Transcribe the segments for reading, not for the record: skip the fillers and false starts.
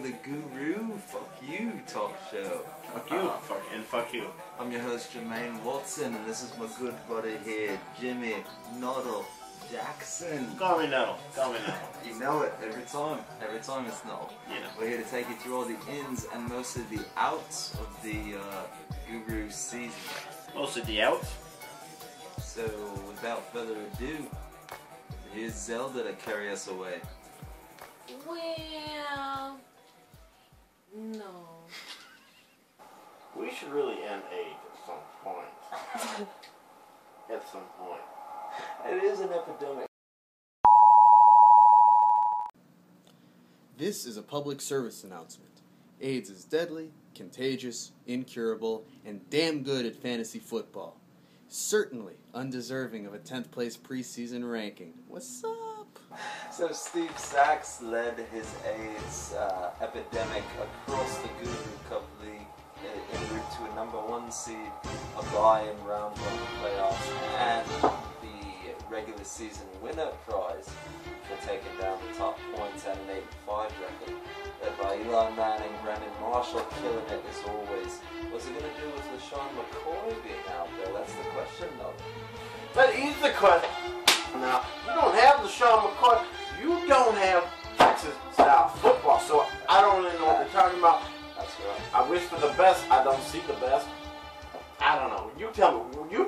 the Guru Fuck You talk show. Fuck you, fuck you. I'm your host Jermaine Watson, and this is my good buddy here, Jimmy Noddle Jackson. Call me Noddle. You know it, every time it's Noddle. You know. We're here to take you through all the ins and most of the outs of the Guru season. Most of the outs? So, without further ado, here's Zelda to carry us away. Well, no. We should really end AIDS at some point. At some point. It is an epidemic. This is a public service announcement. AIDS is deadly, contagious, incurable, and damn good at fantasy football. Certainly undeserving of a 10th place preseason ranking. What's up? So Steve Sachs led his AIDS epidemic across the Guru Cup League en route to a #1 seed, a bye in round 1 of the playoffs, and the regular season winner prize for taking down the top points at an 8-5 record, led by Eli Manning, Brandon Marshall killing it as always. What's it going to do with LaShawn McCoy being out there? That's the question, though. That is the question. Now, you don't have LaShawn McCoy. You don't have Texas-style football, so I don't really know what they're talking about. That's right. I wish for the best. I don't see the best. I don't know. You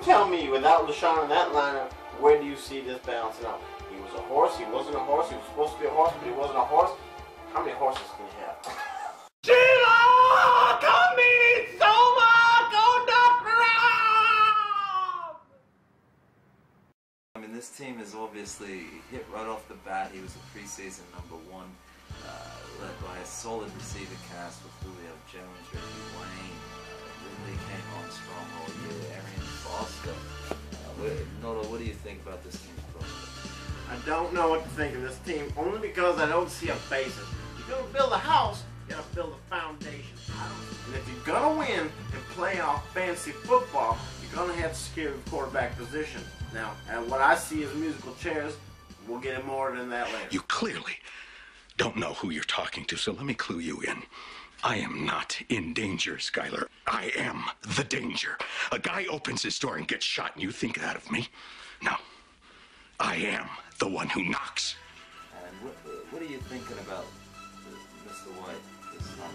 tell me without LaShawn in that lineup, where do you see this balancing out? He was a horse. He wasn't a horse. He was supposed to be a horse, but he wasn't a horse. How many horses can you have? Sheila, come in, Soma, go Doctor out! I mean, this team is obviously hit right off the bat. He was a preseason #1, led by a solid receiver cast with Julio Jones, Ricky Wayne, Ridley came on strong all year, Arian Foster. Noto, what do you think about this team's prospects? I don't know what to think of this team, only because I don't see a basis. If you're gonna build a house, you gotta build a foundation. And if you're gonna win and play off fantasy football, you're gonna have to secure the quarterback position. Now, and what I see as musical chairs, we'll get more than that later. You clearly don't know who you're talking to, so let me clue you in. I am not in danger, Skylar. I am the danger. A guy opens his door and gets shot, and you think that of me? No. I am the one who knocks. And what are you thinking about Mr. White this summer?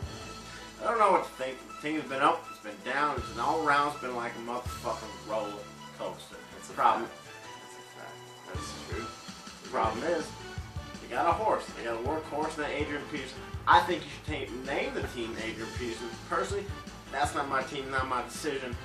I don't know what to think. The team's been up, it's been down, it's been all around, it's been like a motherfucking roller coaster. That's a problem. fact. That's true. The problem is, you got a horse. You got a workhorse, and Adrian Peterson. I think you should name the team Adrian Peterson. Personally, that's not my team, not my decision.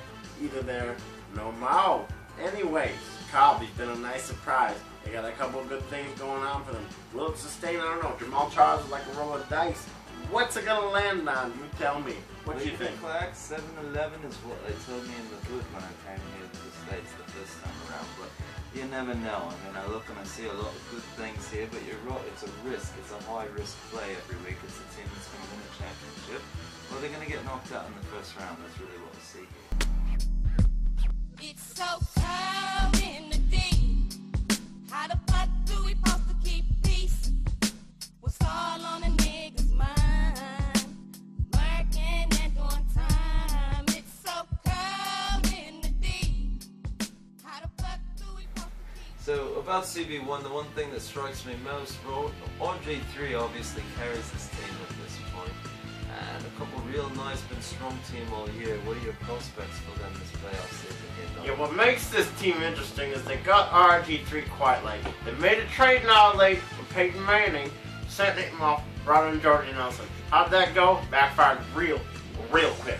Either there, no more. Anyways, Cowboys been a nice surprise. They got a couple of good things going on for them. Will it sustain? I don't know. Jamal Charles is like a roll of dice. What's it gonna land on? You tell me. What do you think? Clark, 7-11 is what they told me in the hood when I came here to the States the first time around, but you never know. I mean, I look and I see a lot of good things here, but you're right, it's a risk. It's a high-risk play every week. It's a team that's going to win a championship, or they're going to get knocked out in the first round. That's really what I see here. It's so cold in the deep. How the fuck do we supposed to keep peace? What's all on a nigga's mind? Working and doing time. It's so cold in the deep. How the fuck do we supposed to keep? So, about CB1, the one thing that strikes me most, RG3 obviously carries this team at this point, and a couple real nice, been strong team all year. What are your prospects for them this playoff season? Yeah, what makes this team interesting is they got RG3 quite late. They made a trade now late with Peyton Manning, sent him off, brought in Jordy Nelson. How'd that go? Backfired real quick.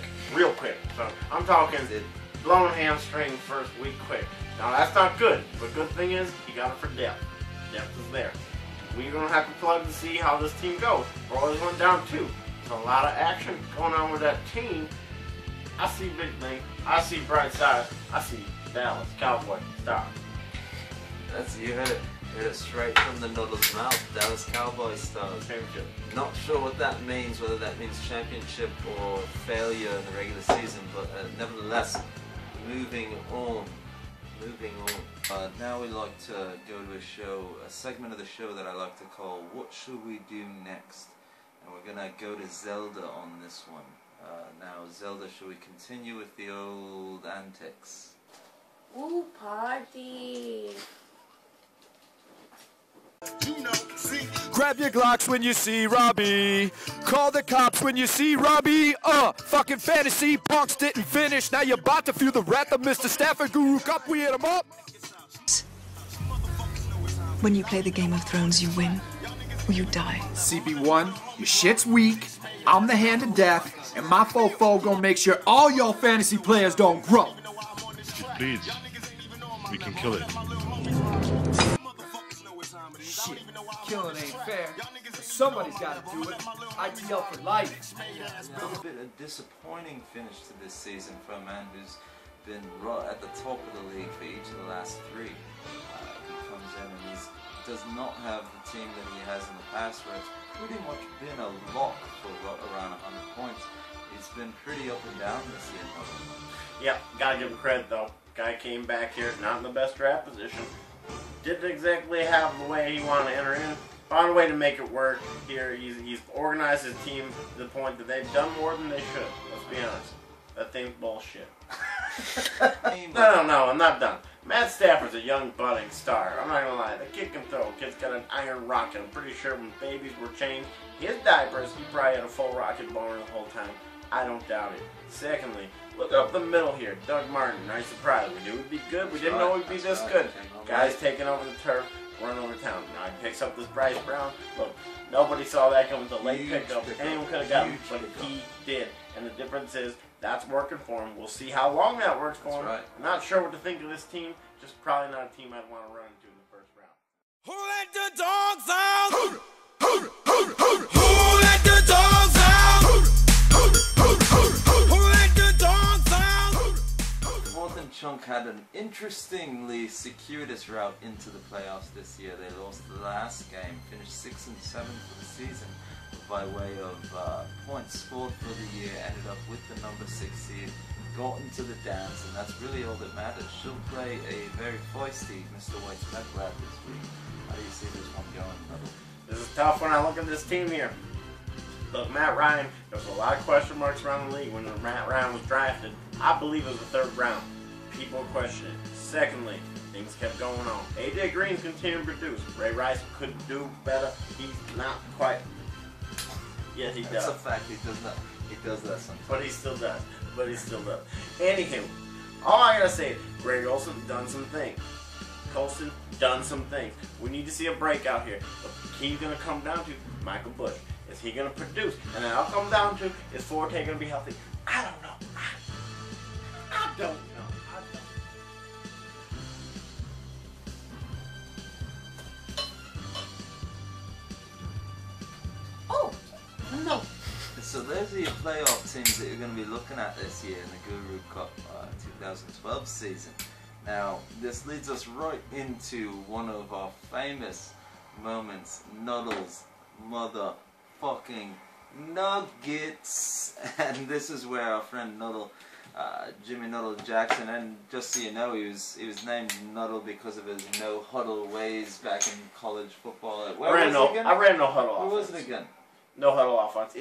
So I'm talking blown hamstring first week quick. Now that's not good. But good thing is he got it for depth. Depth is there. We're gonna have to plug to see how this team goes. We're always going down 2. There's a lot of action going on with that team. I see big things. I see bright sides. I see Dallas Cowboy star. You heard it straight from the Noodle's mouth. Dallas Cowboys stars. Championship. Not sure what that means, whether that means championship or failure in the regular season, but nevertheless, moving on. Now we like to go to a segment of the show that I like to call "What Should We Do Next?" and we're gonna go to Zelda on this one. Now, Zelda, should we continue with the old antics? Ooh, party. Grab your Glocks when you see Robbie. Call the cops when you see Robbie. Fucking fantasy punks didn't finish. Now you're about to feel the wrath of Mr. Stafford Guru Cup. We hit him up. When you play the Game of Thrones, you win or you die. CB1, your shit's weak. I'm the hand of death, and my fofo gonna make sure all y'all fantasy players don't grow. If it bleeds, we can kill it. Shit, killing ain't fair. But somebody's gotta do it. ITL for life. A little bit of disappointing finish to this season for a man who's been right at the top of the league for each of the last three. He comes in and he does not have the team that he has in the past, where it's pretty much been a lock for around 100 points. It's been pretty up and down this year. Yep, gotta give him credit though. Guy came back here not in the best draft position. Didn't exactly have the way he wanted to enter in. Found a way to make it work here. He's organized his team to the point that they've done more than they should. Let's be honest. That thing's bullshit. No, I'm not done. Matt Stafford's a young budding star. I'm not gonna lie. The kid can throw. Kid's got an iron rocket. I'm pretty sure when babies were changed his diapers, he probably had a full rocket boner the whole time. I don't doubt it. Secondly, look up the middle here. Doug Martin, nice surprise. We knew he'd be good. We didn't know he'd be this good. Guy's taking over the turf, running over town. Now he picks up this Bryce Brown. Look, nobody saw that coming. The late pickup. Anyone could have got him, but he did. And the difference is that's working for him. We'll see how long that works for him. Right. I'm not sure what to think of this team. Just probably not a team I'd want to run into in the first round. Who let the dogs out? Who let the dogs out? Who let the dogs out? Northern Chunk had an interestingly circuitous route into the playoffs this year. They lost the last game, finished 6 and 7 for the season by way of points scored for the year, ended up with the number 6 seed, got into the dance, and that's really all that matters. She'll play a very feisty Mr. White's Medlab this week. How do you see this one going, Nuddle? This is tough when I look at this team here. Look, Matt Ryan, there was a lot of question marks around the league when Matt Ryan was drafted. I believe it was the 3rd round. People questioned it. Secondly, things kept going on. AJ Green's continuing to produce. Ray Rice could do better. He's not quite. Yes, he does. That's a fact. He does not. He does that sometimes. But he still does. Anywho, all I gotta say is Greg Olson done some things. Colson done some things. We need to see a breakout here. But the key's gonna come down to Michael Bush. Is he gonna produce? And then I'll come down to, is Forte gonna be healthy? I don't know. I don't know. Oh, no. So those are your playoff teams that you're going to be looking at this year in the Guru Cup 2012 season. Now, this leads us right into one of our famous moments, Nuddle's motherfucking Nuggets. And this is where our friend Nuddle, Jimmy Nuddle Jackson, and just so you know, he was named Nuddle because of his no huddle ways back in college football. I ran no huddle offense. Who was it again? No huddle offense.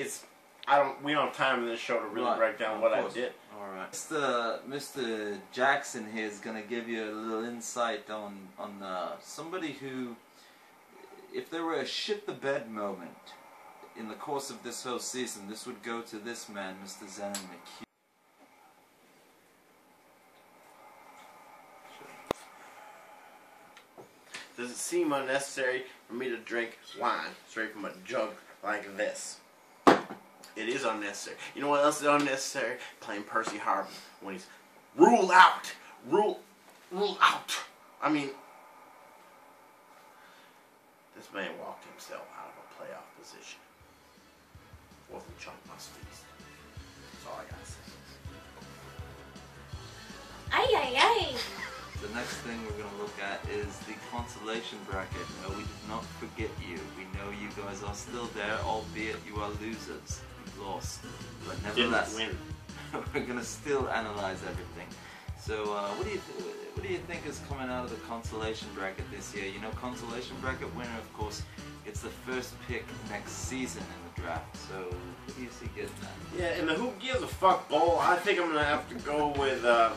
We don't have time in this show to really break down what I did. Alright. Mr. Jackson here is going to give you a little insight on somebody who, if there were a shit the bed moment in the course of this whole season, this would go to this man, Mr. Zenon McHugh. Does it seem unnecessary for me to drink wine straight from a jug like this? It is unnecessary. You know what else is unnecessary? Playing Percy Harvin when he's rule out. Rule out. I mean, this man walked himself out of a playoff position. Wasn't Chunk must feast. That's all I gotta say. Ay, ay, ay. The next thing we're going to look at is the consolation bracket. No, we did not forget you. We know you guys are still there, albeit you are losers. You lost. But nevertheless, we're going to still analyze everything. So, what do you think is coming out of the consolation bracket this year? You know, consolation bracket winner, of course, it's the first pick next season in the draft. So who do you see getting that? Yeah, in the Who Gives a Fuck Bowl, I think I'm gonna have to go with. I'm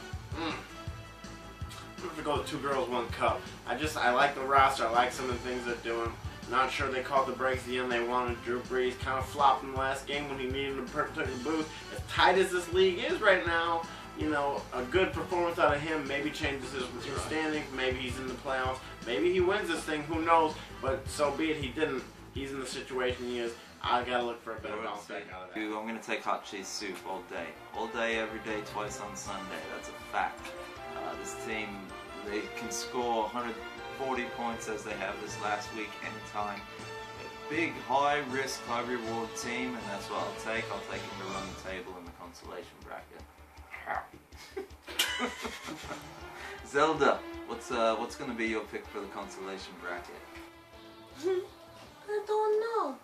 gonna have to go with 2 Girls, 1 Cup. I like the roster. I like some of the things they're doing. Not sure they called the breaks at the end they wanted. Drew Brees kind of flopped in the last game when he needed to protect the booth. As tight as this league is right now, you know, a good performance out of him maybe changes his standings. Maybe he's in the playoffs. Maybe he wins this thing. Who knows? But so be it. He didn't. He's in the situation he is. I gotta look for a better bounce back out of that. I'm gonna take hot cheese soup all day. All day, every day, twice on Sunday. That's a fact. This team, they can score 140 points as they have this last week anytime. A big, high-risk, high-reward team, and that's what I'll take. I'll take him to run the table in the consolation bracket. Zelda, what's gonna be your pick for the consolation bracket? I don't know.